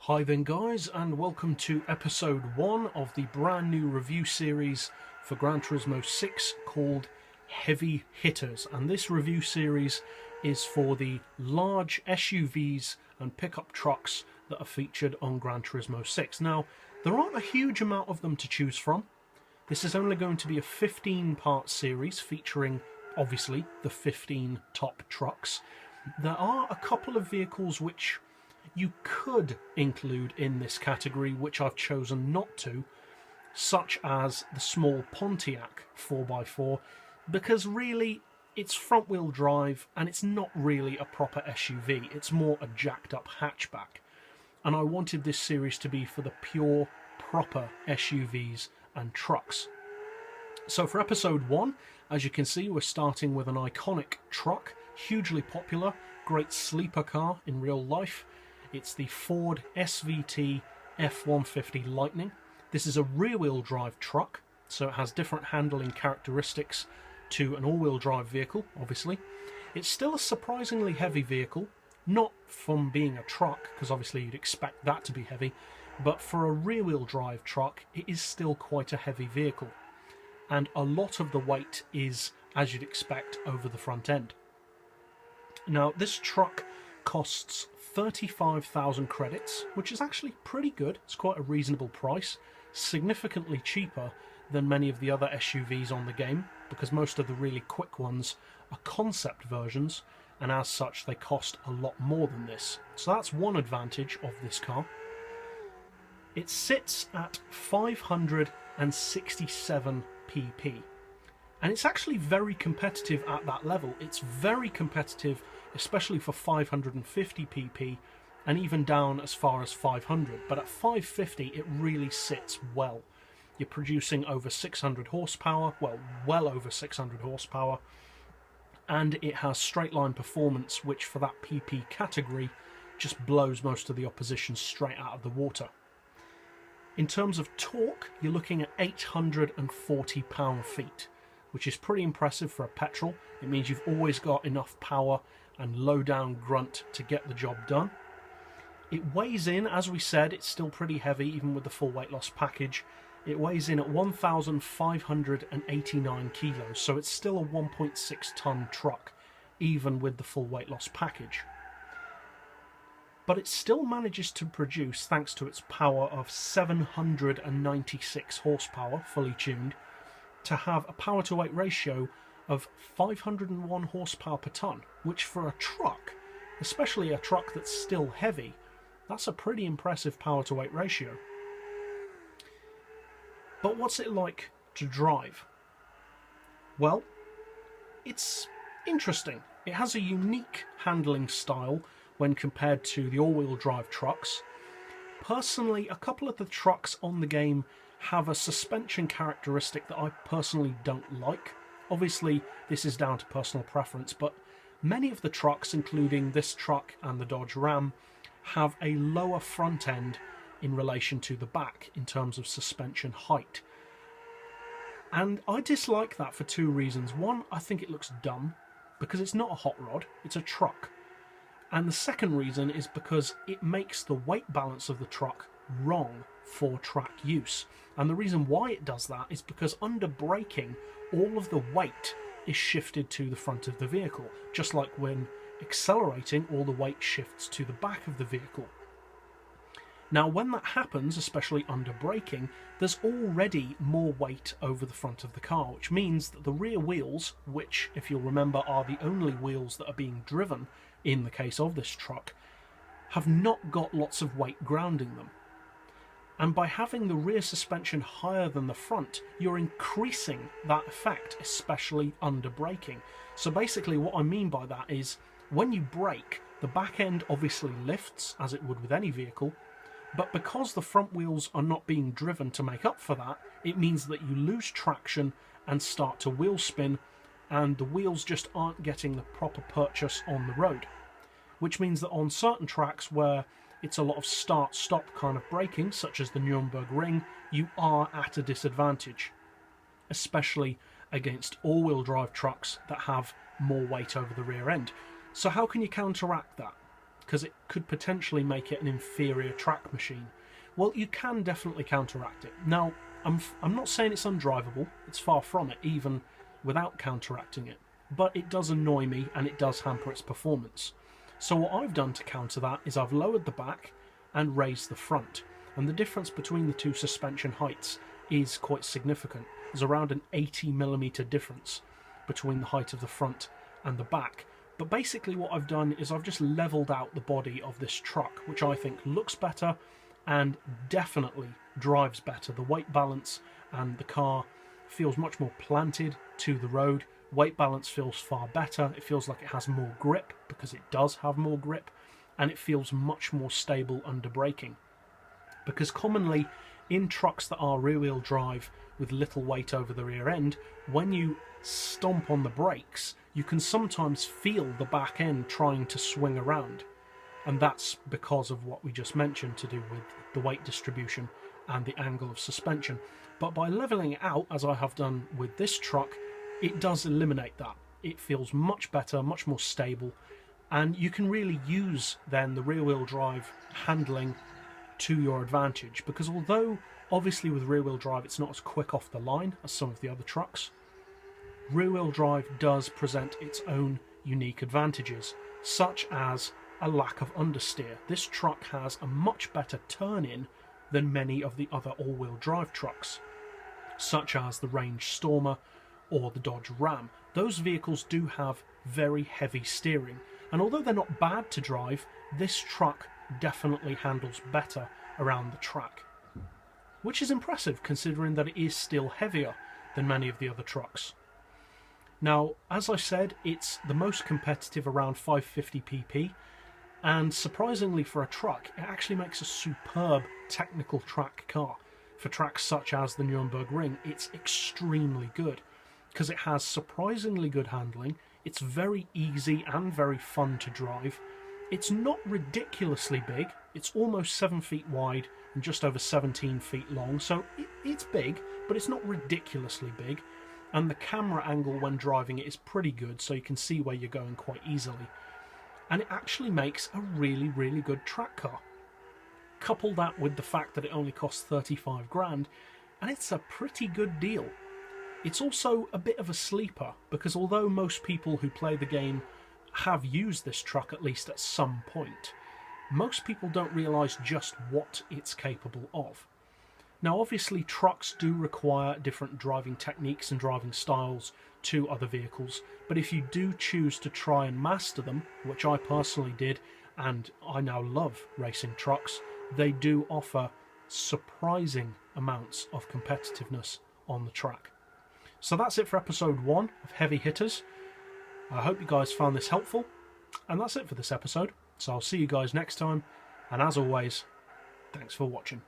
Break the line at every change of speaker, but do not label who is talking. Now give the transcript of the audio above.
Hi then guys, and welcome to episode 1 of the brand new review series for Gran Turismo 6 called Heavy Hitters. And this review series is for the large SUVs and pickup trucks that are featured on Gran Turismo 6. Now, there aren't a huge amount of them to choose from. This is only going to be a 15-part series featuring, obviously, the 15 top trucks. There are a couple of vehicles which you could include in this category, which I've chosen not to, such as the small Pontiac 4x4, because really it's front-wheel drive and it's not really a proper SUV, it's more a jacked-up hatchback. And I wanted this series to be for the pure, proper SUVs and trucks. So for episode 1, as you can see, we're starting with an iconic truck, hugely popular, great sleeper car in real life. It's the Ford SVT F-150 Lightning. This is a rear-wheel drive truck, so it has different handling characteristics to an all-wheel drive vehicle, obviously. It's still a surprisingly heavy vehicle, not from being a truck, because obviously you'd expect that to be heavy, but for a rear-wheel drive truck, it is still quite a heavy vehicle. And a lot of the weight is, as you'd expect, over the front end. Now, this truck costs 35,000 credits, which is actually pretty good. It's quite a reasonable price, significantly cheaper than many of the other SUVs on the game, because most of the really quick ones are concept versions, and as such they cost a lot more than this. So that's one advantage of this car. It sits at 567 pp. And it's actually very competitive at that level. It's very competitive, especially for 550 pp, and even down as far as 500. But at 550, it really sits well. You're producing over 600 horsepower, well over 600 horsepower, and it has straight line performance, which for that pp category just blows most of the opposition straight out of the water. In terms of torque, you're looking at 840 pound-feet. Which is pretty impressive for a petrol. It means you've always got enough power and low down grunt to get the job done. It weighs in, as we said, it's still pretty heavy even with the full weight loss package. It weighs in at 1,589 kilos, so it's still a 1.6 tonne truck, even with the full weight loss package. But it still manages to produce, thanks to its power of 796 horsepower, fully tuned, to have a power-to-weight ratio of 501 horsepower per tonne, which for a truck, especially a truck that's still heavy, that's a pretty impressive power-to-weight ratio. But what's it like to drive? Well, it's interesting. It has a unique handling style when compared to the all-wheel drive trucks. Personally, a couple of the trucks on the game have a suspension characteristic that I personally don't like. Obviously, this is down to personal preference, but many of the trucks, including this truck and the Dodge Ram, have a lower front end in relation to the back in terms of suspension height. And I dislike that for two reasons. One, I think it looks dumb, because it's not a hot rod, it's a truck. And the second reason is because it makes the weight balance of the truck wrong for track use. And the reason why it does that is because under braking, all of the weight is shifted to the front of the vehicle, just like when accelerating, all the weight shifts to the back of the vehicle. Now, when that happens, especially under braking, there's already more weight over the front of the car, which means that the rear wheels, which, if you'll remember, are the only wheels that are being driven in the case of this truck, have not got lots of weight grounding them. And by having the rear suspension higher than the front, you're increasing that effect, especially under braking. So basically what I mean by that is, when you brake, the back end obviously lifts, as it would with any vehicle, but because the front wheels are not being driven to make up for that, it means that you lose traction and start to wheel spin, and the wheels just aren't getting the proper purchase on the road. Which means that on certain tracks where it's a lot of start-stop kind of braking, such as the Nürburgring Ring, you are at a disadvantage, especially against all-wheel drive trucks that have more weight over the rear end. So how can you counteract that? because it could potentially make it an inferior track machine. Well, you can definitely counteract it. Now, I'm not saying it's undrivable, it's far from it, even without counteracting it, but it does annoy me and it does hamper its performance. So what I've done to counter that is I've lowered the back and raised the front, and the difference between the two suspension heights is quite significant. There's around an 80mm difference between the height of the front and the back. But basically what I've done is I've just leveled out the body of this truck, which I think looks better and definitely drives better. The weight balance and the car feels much more planted to the road. Weight balance feels far better. It feels like it has more grip, because it does have more grip, and it feels much more stable under braking. Because commonly in trucks that are rear-wheel drive with little weight over the rear end, when you stomp on the brakes, you can sometimes feel the back end trying to swing around. And that's because of what we just mentioned, to do with the weight distribution and the angle of suspension. But by leveling it out, as I have done with this truck, it does eliminate that. It feels much better, much more stable, and you can really use then the rear-wheel drive handling to your advantage, because although obviously with rear-wheel drive it's not as quick off the line as some of the other trucks, rear-wheel drive does present its own unique advantages, such as a lack of understeer. This truck has a much better turn-in than many of the other all-wheel drive trucks, such as the Range Stormer or the Dodge Ram. Those vehicles do have very heavy steering, and although they're not bad to drive, this truck definitely handles better around the track, which is impressive considering that it is still heavier than many of the other trucks. Now, as I said, it's the most competitive around 550 pp, and surprisingly for a truck, it actually makes a superb technical track car. For tracks such as the Nürburgring, it's extremely good, because it has surprisingly good handling, it's very easy and very fun to drive. It's not ridiculously big, it's almost 7 feet wide and just over 17 feet long, so it's big, but it's not ridiculously big. And the camera angle when driving it is pretty good, so you can see where you're going quite easily. And it actually makes a really, really good track car. Couple that with the fact that it only costs 35 grand, and it's a pretty good deal. It's also a bit of a sleeper, because although most people who play the game have used this truck at least at some point, most people don't realise just what it's capable of. Now obviously trucks do require different driving techniques and driving styles to other vehicles, but if you do choose to try and master them, which I personally did, and I now love racing trucks, they do offer surprising amounts of competitiveness on the track. So that's it for episode 1 of Heavy Hitters. I hope you guys found this helpful, and that's it for this episode. So I'll see you guys next time, and as always, thanks for watching.